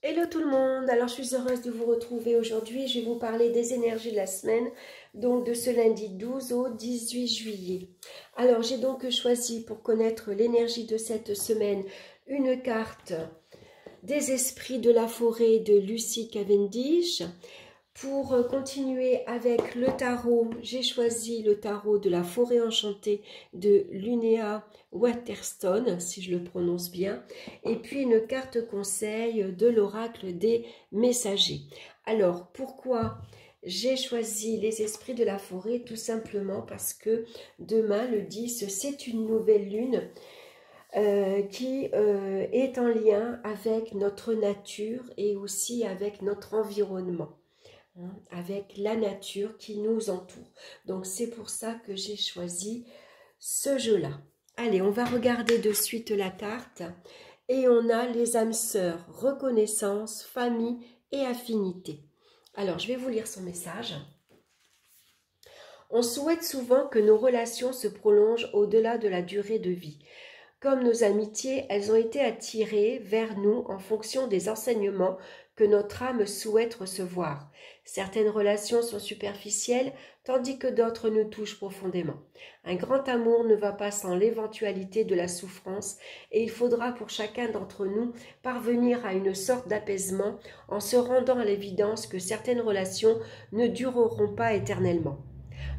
Hello tout le monde, alors je suis heureuse de vous retrouver aujourd'hui. Je vais vous parler des énergies de la semaine, donc de ce lundi 12 au 18 juillet. Alors j'ai donc choisi pour connaître l'énergie de cette semaine une carte des esprits de la forêt de Lucy Cavendish. Pour continuer avec le tarot, j'ai choisi le tarot de la forêt enchantée de Lunéa Waterstone, si je le prononce bien, et puis une carte conseil de l'oracle des messagers. Alors, pourquoi j'ai choisi les esprits de la forêt? Tout simplement parce que demain, le 10, c'est une nouvelle lune qui est en lien avec notre nature et aussi avec notre environnement, avec la nature qui nous entoure. Donc c'est pour ça que j'ai choisi ce jeu-là. Allez, on va regarder de suite la carte. Et on a les âmes sœurs, reconnaissance, famille et affinité. Alors, je vais vous lire son message. On souhaite souvent que nos relations se prolongent au-delà de la durée de vie. Comme nos amitiés, elles ont été attirées vers nous en fonction des enseignements que notre âme souhaite recevoir. Certaines relations sont superficielles, tandis que d'autres nous touchent profondément. Un grand amour ne va pas sans l'éventualité de la souffrance, et il faudra pour chacun d'entre nous parvenir à une sorte d'apaisement en se rendant à l'évidence que certaines relations ne dureront pas éternellement.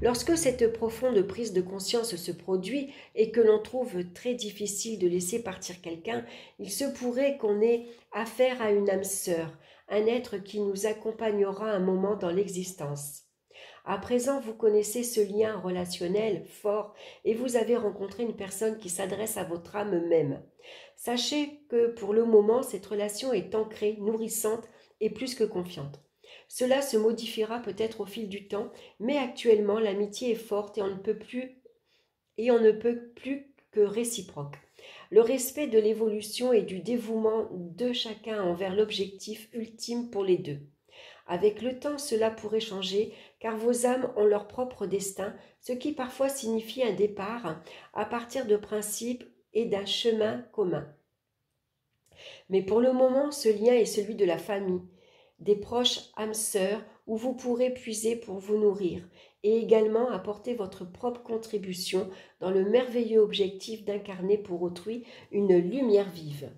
Lorsque cette profonde prise de conscience se produit et que l'on trouve très difficile de laisser partir quelqu'un, il se pourrait qu'on ait affaire à une âme sœur, un être qui nous accompagnera un moment dans l'existence. À présent, vous connaissez ce lien relationnel fort et vous avez rencontré une personne qui s'adresse à votre âme même. Sachez que pour le moment, cette relation est ancrée, nourrissante et plus que confiante. Cela se modifiera peut-être au fil du temps, mais actuellement l'amitié est forte et on ne peut plus que réciproque. Le respect de l'évolution et du dévouement de chacun envers l'objectif ultime pour les deux. Avec le temps, cela pourrait changer, car vos âmes ont leur propre destin, ce qui parfois signifie un départ à partir de principes et d'un chemin commun. Mais pour le moment, ce lien est celui de la famille, des proches âmes sœurs où vous pourrez puiser pour vous nourrir et également apporter votre propre contribution dans le merveilleux objectif d'incarner pour autrui une lumière vive.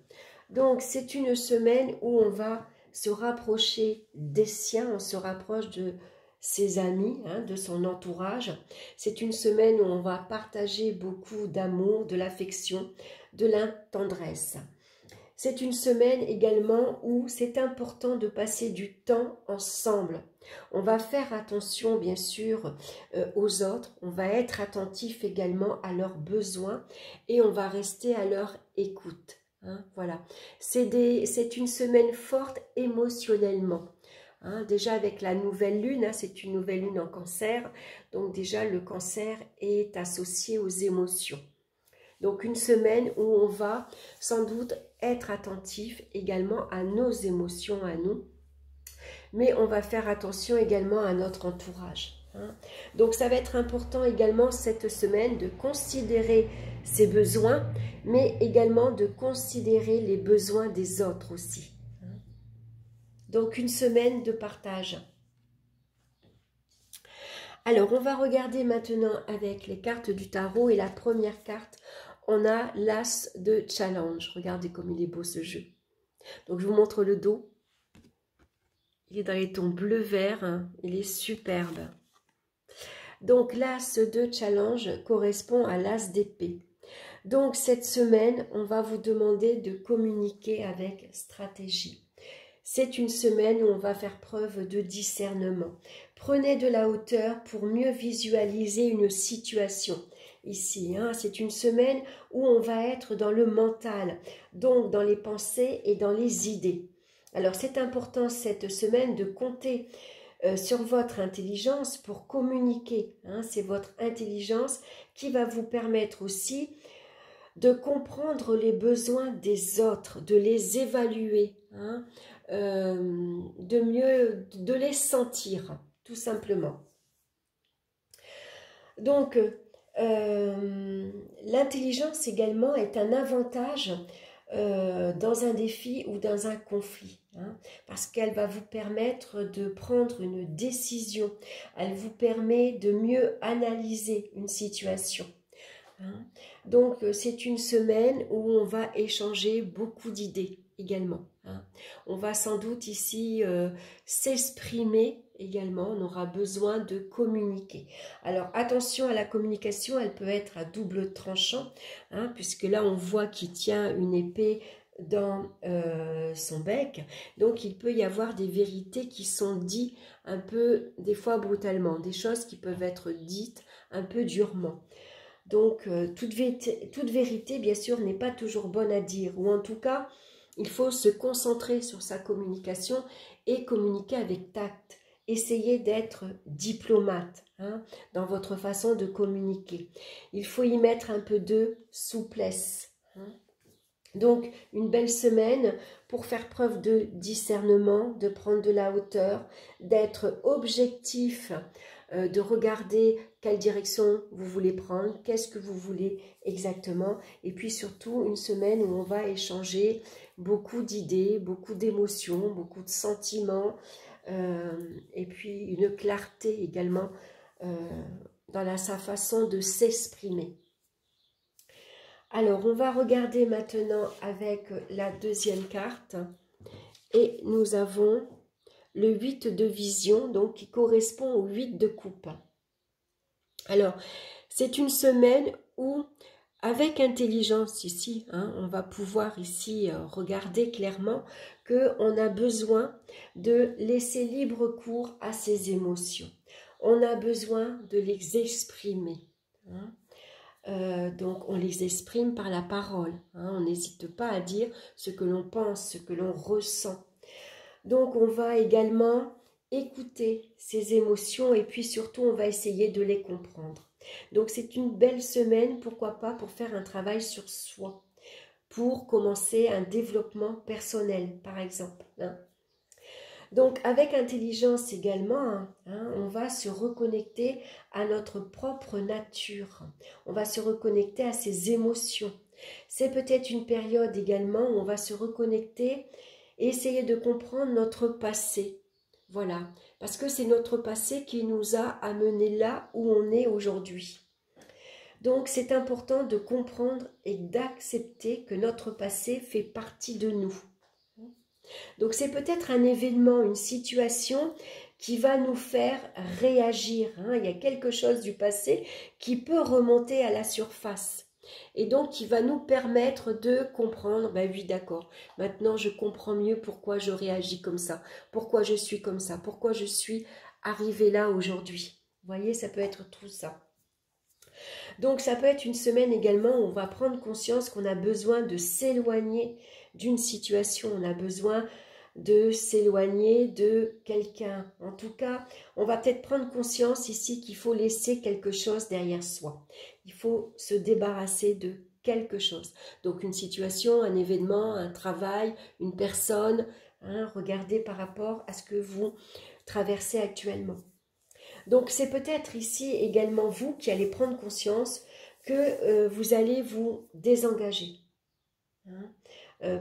Donc c'est une semaine où on va se rapprocher des siens, on se rapproche de ses amis, de son entourage. C'est une semaine où on va partager beaucoup d'amour, de l'affection, de la tendresse. C'est une semaine également où c'est important de passer du temps ensemble. On va faire attention bien sûr aux autres, on va être attentif également à leurs besoins et on va rester à leur écoute. Voilà, c'est une semaine forte émotionnellement. Déjà avec la nouvelle lune, c'est une nouvelle lune en cancer, donc déjà le cancer est associé aux émotions. Donc une semaine où on va sans doute être attentif également à nos émotions à nous, mais on va faire attention également à notre entourage. Donc ça va être important également cette semaine de considérer ses besoins, mais également de considérer les besoins des autres aussi. Donc une semaine de partage. Alors on va regarder maintenant avec les cartes du tarot et la première carte, on a l'As de Challenge. Regardez comme il est beau ce jeu. Donc je vous montre le dos. Il est dans les tons bleu-vert, il est superbe. Donc l'As de Challenge correspond à l'As d'épée. Donc cette semaine, on va vous demander de communiquer avec stratégie. C'est une semaine où on va faire preuve de discernement. Prenez de la hauteur pour mieux visualiser une situation. Ici, c'est une semaine où on va être dans le mental, donc dans les pensées et dans les idées. Alors c'est important cette semaine de compter sur votre intelligence pour communiquer. C'est votre intelligence qui va vous permettre aussi de comprendre les besoins des autres, de les évaluer, de les sentir, tout simplement. Donc, l'intelligence également est un avantage dans un défi ou dans un conflit, hein, parce qu'elle va vous permettre de prendre une décision, elle vous permet de mieux analyser une situation. Hein. Donc c'est une semaine où on va échanger beaucoup d'idées également. Hein. On va sans doute ici s'exprimer également, on aura besoin de communiquer. Alors attention à la communication, elle peut être à double tranchant, hein, puisque là on voit qu'il tient une épée dans son bec, donc il peut y avoir des vérités qui sont dites un peu, des fois brutalement, des choses qui peuvent être dites un peu durement. Donc, toute vérité, bien sûr, n'est pas toujours bonne à dire. Ou en tout cas, il faut se concentrer sur sa communication et communiquer avec tact. Essayez d'être diplomate, hein, dans votre façon de communiquer. Il faut y mettre un peu de souplesse. Hein. Donc, une belle semaine pour faire preuve de discernement, de prendre de la hauteur, d'être objectif, de regarder quelle direction vous voulez prendre, qu'est-ce que vous voulez exactement. Et puis surtout, une semaine où on va échanger beaucoup d'idées, beaucoup d'émotions, beaucoup de sentiments, et puis une clarté également dans sa façon de s'exprimer. Alors, on va regarder maintenant avec la deuxième carte. Et nous avons le 8 de vision, donc qui correspond au 8 de coupe. Alors, c'est une semaine où, avec intelligence ici, hein, on va pouvoir ici regarder clairement qu'on a besoin de laisser libre cours à ses émotions. On a besoin de les exprimer. Hein. Donc on les exprime par la parole, hein, on n'hésite pas à dire ce que l'on pense, ce que l'on ressent. Donc on va également écouter ces émotions et puis surtout on va essayer de les comprendre. Donc c'est une belle semaine, pourquoi pas, pour faire un travail sur soi, pour commencer un développement personnel par exemple. Hein. Donc avec intelligence également, hein, on va se reconnecter à notre propre nature. On va se reconnecter à ses émotions. C'est peut-être une période également où on va se reconnecter et essayer de comprendre notre passé. Voilà, parce que c'est notre passé qui nous a amenés là où on est aujourd'hui. Donc c'est important de comprendre et d'accepter que notre passé fait partie de nous. Donc c'est peut-être un événement, une situation qui va nous faire réagir. Hein. Il y a quelque chose du passé qui peut remonter à la surface. Et donc qui va nous permettre de comprendre, ben oui d'accord, maintenant je comprends mieux pourquoi je réagis comme ça, pourquoi je suis comme ça, pourquoi je suis arrivée là aujourd'hui. Vous voyez, ça peut être tout ça. Donc ça peut être une semaine également où on va prendre conscience qu'on a besoin de s'éloigner d'une situation, on a besoin de s'éloigner de quelqu'un. En tout cas, on va peut-être prendre conscience ici qu'il faut laisser quelque chose derrière soi. Il faut se débarrasser de quelque chose. Donc une situation, un événement, un travail, une personne, hein, regardez par rapport à ce que vous traversez actuellement. Donc c'est peut-être ici également vous qui allez prendre conscience que vous allez vous désengager. Hein.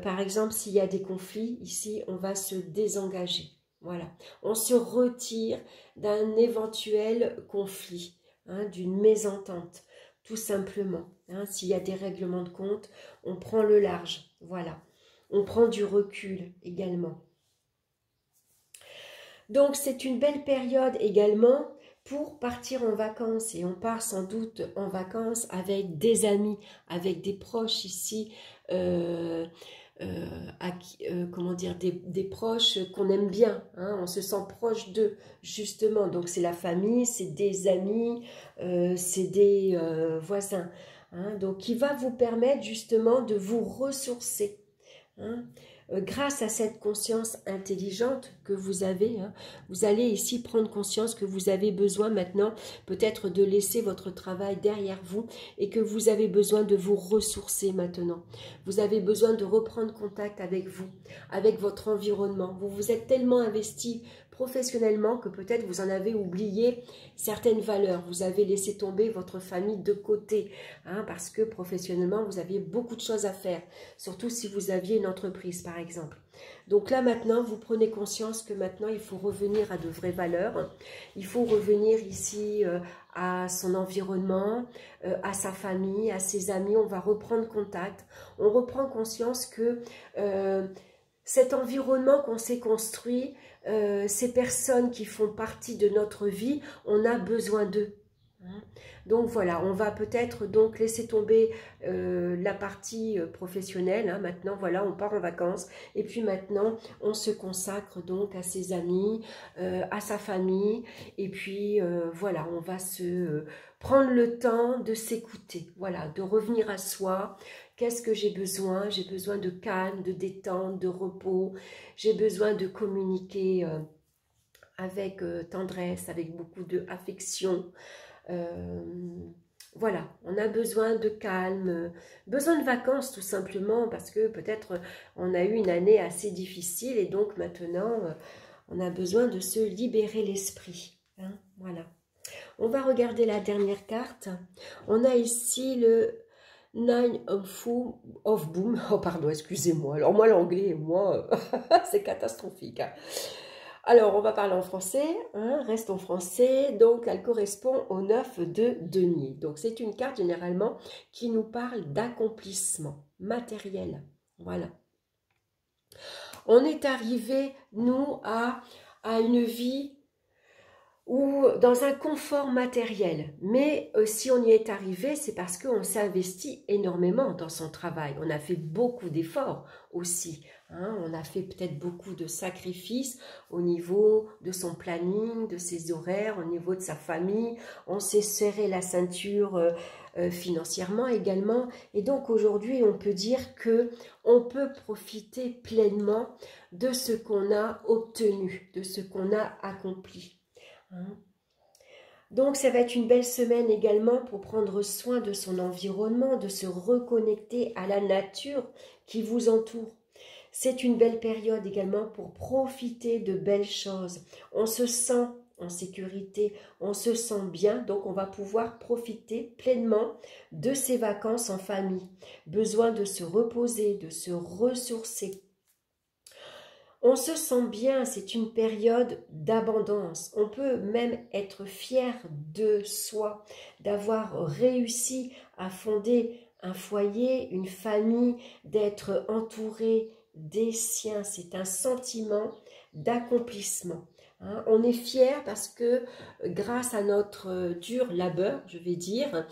Par exemple, s'il y a des conflits, ici, on va se désengager. Voilà. On se retire d'un éventuel conflit, hein, d'une mésentente, tout simplement. Hein. S'il y a des règlements de compte, on prend le large. Voilà. On prend du recul également. Donc, c'est une belle période également pour partir en vacances. Et on part sans doute en vacances avec des amis, avec des proches ici, comment dire, des proches qu'on aime bien, hein, on se sent proche d'eux justement, donc c'est la famille, c'est des amis, c'est des voisins, hein, donc qui va vous permettre justement de vous ressourcer, hein. Grâce à cette conscience intelligente que vous avez, hein, vous allez ici prendre conscience que vous avez besoin maintenant peut-être de laisser votre travail derrière vous et que vous avez besoin de vous ressourcer maintenant. Vous avez besoin de reprendre contact avec vous, avec votre environnement. Vous vous êtes tellement investi professionnellement, que peut-être vous en avez oublié certaines valeurs. Vous avez laissé tomber votre famille de côté, hein, parce que professionnellement, vous aviez beaucoup de choses à faire, surtout si vous aviez une entreprise, par exemple. Donc là, maintenant, vous prenez conscience que maintenant, il faut revenir à de vraies valeurs. Il faut revenir ici à son environnement, à sa famille, à ses amis. On va reprendre contact. On reprend conscience que cet environnement qu'on s'est construit, ces personnes qui font partie de notre vie, on a besoin d'eux. Donc voilà, on va peut-être donc laisser tomber la partie professionnelle. Hein. Maintenant, voilà, on part en vacances. Et puis maintenant, on se consacre donc à ses amis, à sa famille. Et puis voilà, on va se prendre le temps de s'écouter. Voilà, de revenir à soi. Qu'est-ce que j'ai besoin? J'ai besoin de calme, de détente, de repos. J'ai besoin de communiquer avec tendresse, avec beaucoup d'affection. Voilà, on a besoin de calme, besoin de vacances tout simplement, parce que peut-être on a eu une année assez difficile et donc maintenant on a besoin de se libérer l'esprit. Hein, voilà. On va regarder la dernière carte. On a ici le Nine of Boom. Oh pardon, excusez-moi. Alors moi l'anglais, moi, c'est catastrophique. Hein. Alors, on va parler en français, hein, reste en français, donc elle correspond au 9 de denier. Donc, c'est une carte généralement qui nous parle d'accomplissement matériel. Voilà. On est arrivé, nous, à une vie ou dans un confort matériel. Mais si on y est arrivé, c'est parce qu'on s'est investi énormément dans son travail. On a fait beaucoup d'efforts aussi. Hein, on a fait peut-être beaucoup de sacrifices au niveau de son planning, de ses horaires, au niveau de sa famille. On s'est serré la ceinture financièrement également. Et donc aujourd'hui, on peut dire que on peut profiter pleinement de ce qu'on a obtenu, de ce qu'on a accompli. Donc ça va être une belle semaine également pour prendre soin de son environnement, de se reconnecter à la nature qui vous entoure. C'est une belle période également pour profiter de belles choses. On se sent en sécurité, on se sent bien, donc on va pouvoir profiter pleinement de ces vacances en famille. Besoin de se reposer, de se ressourcer. On se sent bien, c'est une période d'abondance. On peut même être fier de soi, d'avoir réussi à fonder un foyer, une famille, d'être entouré des siens. C'est un sentiment d'accomplissement. Hein. On est fier parce que grâce à notre dur labeur, je vais dire,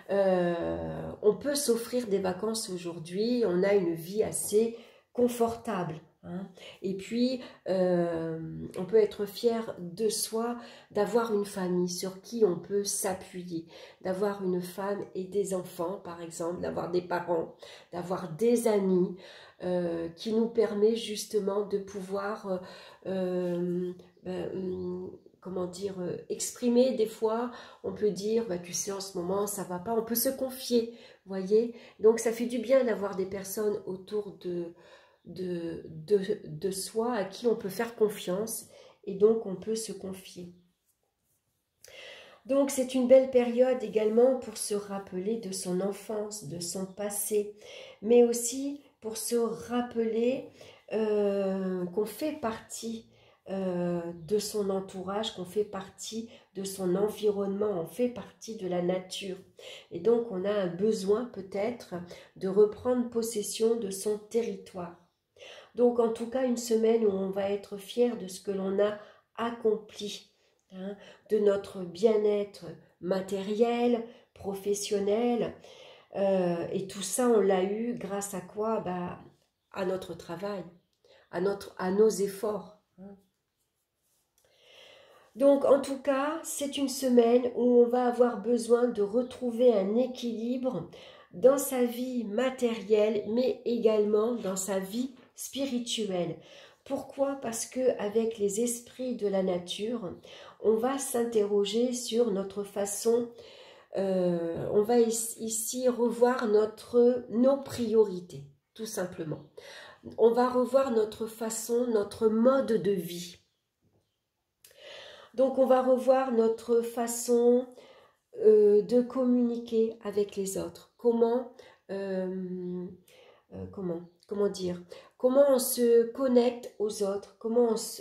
on peut s'offrir des vacances aujourd'hui. On a une vie assez confortable. Hein. Et puis, on peut être fier de soi, d'avoir une famille sur qui on peut s'appuyer, d'avoir une femme et des enfants, par exemple, d'avoir des parents, d'avoir des amis qui nous permet justement de pouvoir, comment dire, exprimer des fois. On peut dire, bah, tu sais, en ce moment, ça va pas. On peut se confier, voyez. Donc, ça fait du bien d'avoir des personnes autour de soi à qui on peut faire confiance et donc on peut se confier. Donc c'est une belle période également pour se rappeler de son enfance, de son passé, mais aussi pour se rappeler qu'on fait partie de son entourage, qu'on fait partie de son environnement, on fait partie de la nature. Et donc on a un besoin peut-être de reprendre possession de son territoire. Donc en tout cas une semaine où on va être fier de ce que l'on a accompli, hein, de notre bien-être matériel, professionnel, et tout ça on l'a eu grâce à quoi? Bah, à notre travail, à nos efforts. Hein. Donc en tout cas c'est une semaine où on va avoir besoin de retrouver un équilibre dans sa vie matérielle mais également dans sa vie spirituelle. Pourquoi? Parce que avec les esprits de la nature, on va s'interroger sur notre façon, on va ici revoir nos priorités, tout simplement. On va revoir notre façon, notre mode de vie. Donc, on va revoir notre façon de communiquer avec les autres. Comment dire, comment on se connecte aux autres,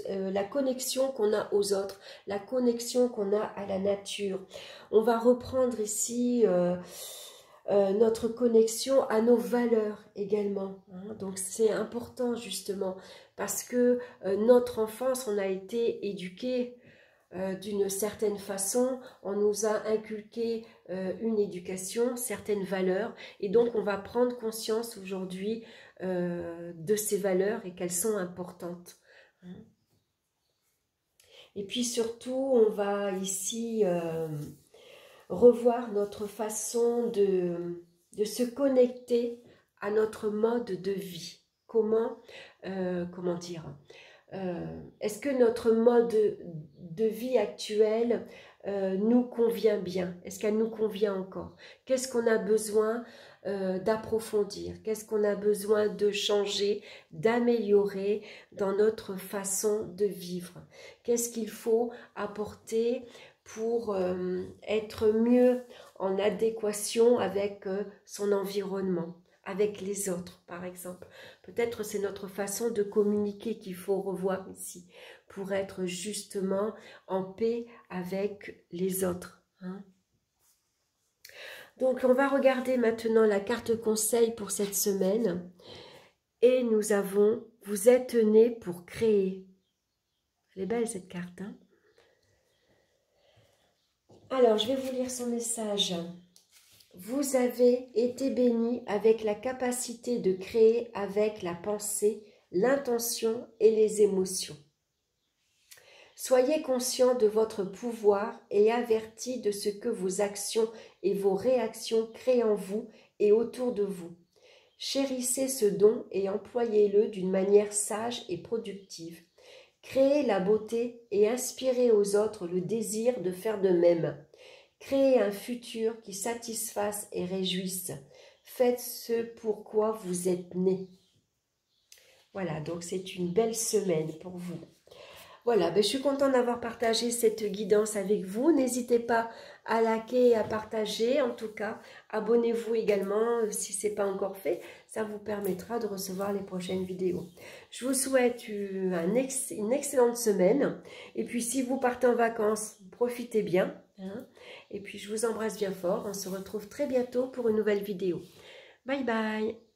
la connexion qu'on a aux autres, la connexion qu'on a à la nature. On va reprendre ici notre connexion à nos valeurs également, hein. Donc c'est important justement parce que notre enfance, on a été éduqué d'une certaine façon, on nous a inculqué une éducation, certaines valeurs, et donc on va prendre conscience aujourd'hui de ces valeurs et qu'elles sont importantes. Et puis surtout, on va ici revoir notre façon de se connecter à notre mode de vie. Comment dire, est-ce que notre mode de vie actuel nous convient bien? Est-ce qu'elle nous convient encore? Qu'est-ce qu'on a besoin d'approfondir? Qu'est-ce qu'on a besoin de changer, d'améliorer dans notre façon de vivre? Qu'est-ce qu'il faut apporter pour être mieux en adéquation avec son environnement, avec les autres, par exemple? Peut-être c'est notre façon de communiquer qu'il faut revoir ici, pour être justement en paix avec les autres, hein. Donc, on va regarder maintenant la carte conseil pour cette semaine. Et nous avons « Vous êtes né pour créer ». Elle est belle cette carte, hein. Alors, je vais vous lire son message. Vous avez été béni avec la capacité de créer avec la pensée, l'intention et les émotions. Soyez conscient de votre pouvoir et averti de ce que vos actions et vos réactions créent en vous et autour de vous. Chérissez ce don et employez-le d'une manière sage et productive. Créez la beauté et inspirez aux autres le désir de faire de même. Créez un futur qui satisfasse et réjouisse. Faites ce pourquoi vous êtes né. Voilà, donc c'est une belle semaine pour vous. Voilà, je suis contente d'avoir partagé cette guidance avec vous. N'hésitez pas à liker et à partager. En tout cas, abonnez-vous également si ce n'est pas encore fait. Ça vous permettra de recevoir les prochaines vidéos. Je vous souhaite une excellente semaine. Et puis, si vous partez en vacances, profitez bien, hein. Et puis, je vous embrasse bien fort. On se retrouve très bientôt pour une nouvelle vidéo. Bye bye!